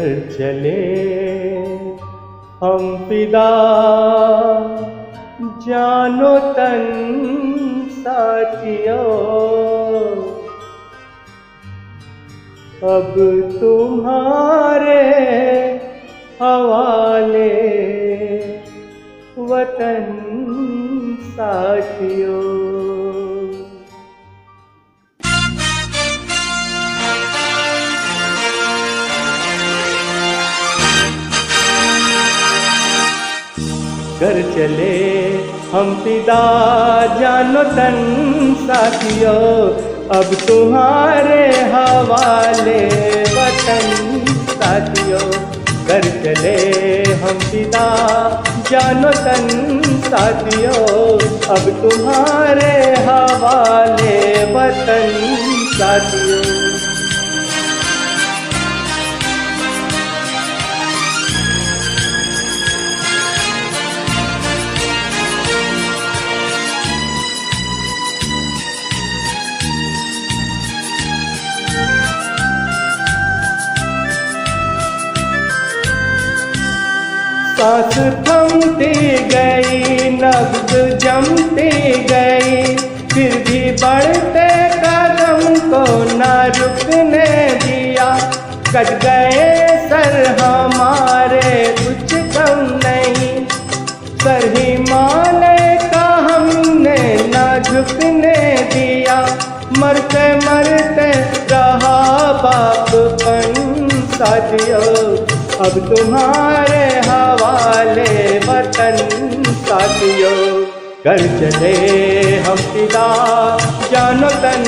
कर चले हम फिदा जानो तन साथियों, अब तुम्हारे हवाले वतन साथियों। कर चले हम फिदा जानो तन साथियों, अब तुम्हारे हवाले वतन साथियों। कर चले हम फिदा जानो तन साथियों, अब तुम्हारे हवाले वतन साथियों। सांस थमती गई, नब्ज़ जमती गई, फिर भी बढ़ते कदम को न रुकने दिया। कट गए सर हमारे कुछ कम नहीं, सर हिमालय का हमने न झुकने दिया। मरते मरते रहा बापपन साथियों, अब तुम्हारे हवाले वतन साथियों। कर चले हम फिदा जानो तन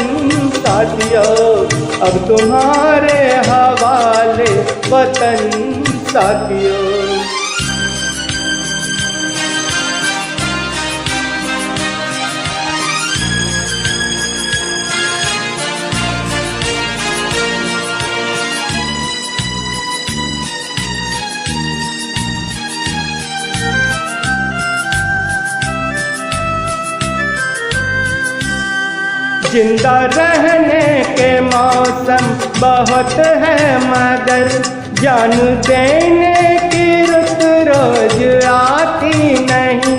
साथियों, अब तुम्हारे हवाले वतन साथियों। जिंदा रहने के मौसम बहुत है, मगर जान देने की रुत रोज आती नहीं।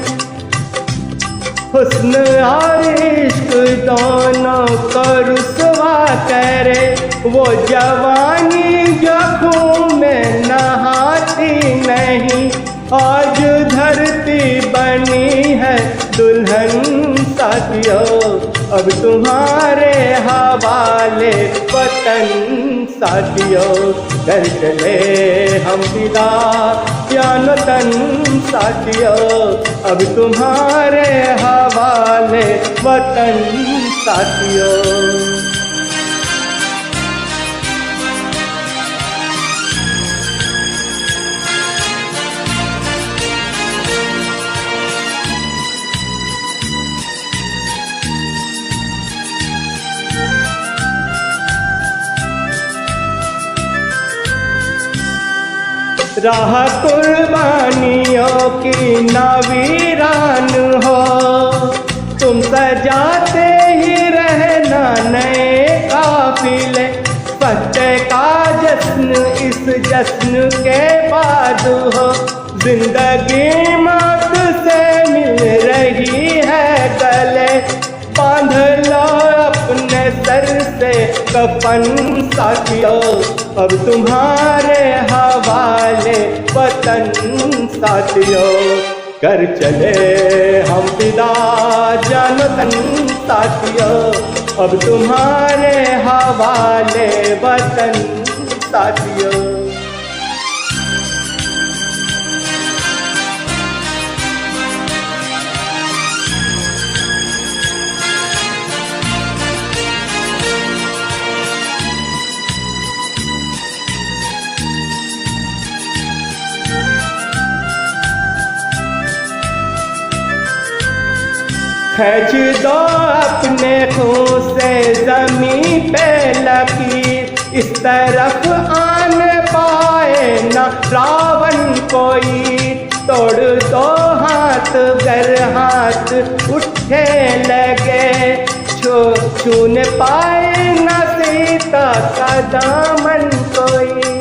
हुस्न और इश्क दोनों को रुसवा करे, वो जवानी जो खून में नहाती नहीं। आज धरती बनी है दुल्हन साथियों, अब तुम्हारे हवाले वतन साथियों। कर चले हम फिदा जानो तन साथियों, अब तुम्हारे हवाले वतन साथियों। राह कुर्बानियों की नवीरान हो, तुम सजाते ही रहना नए काफिले। फतेह का जश्न इस जश्न के बाद हो, जिंदगी मौत से मिल रही है गले। बांध लो अपने सर से कफन साथियों, अब तुम्हारे हवाले वतन साथियों। कर चले हम फिदा जानो तन साथियों, अब तुम्हारे हवाले वतन साथियों। खींच दो अपने खून से ज़मीं पे लकीर, इस तरफ आने पाए न रावण कोई। तोड़ दो हाथ गर हाथ उठे लगे, छूने पाए न सीता का दामन कोई।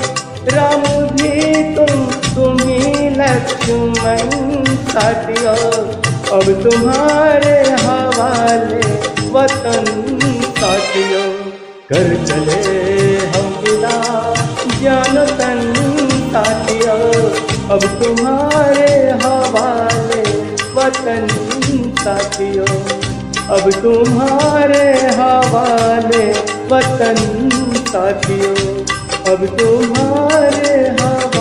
राम भी तुम ही लक्ष्मण साथियों, अब तुम्हारे हवाले वतन साथियों। कर चले हम विदा जान तन साथियों, अब तुम्हारे हवाले वतन साथियों, अब तुम्हारे हवाले वतन साथियों, अब तुम्हारे हवाले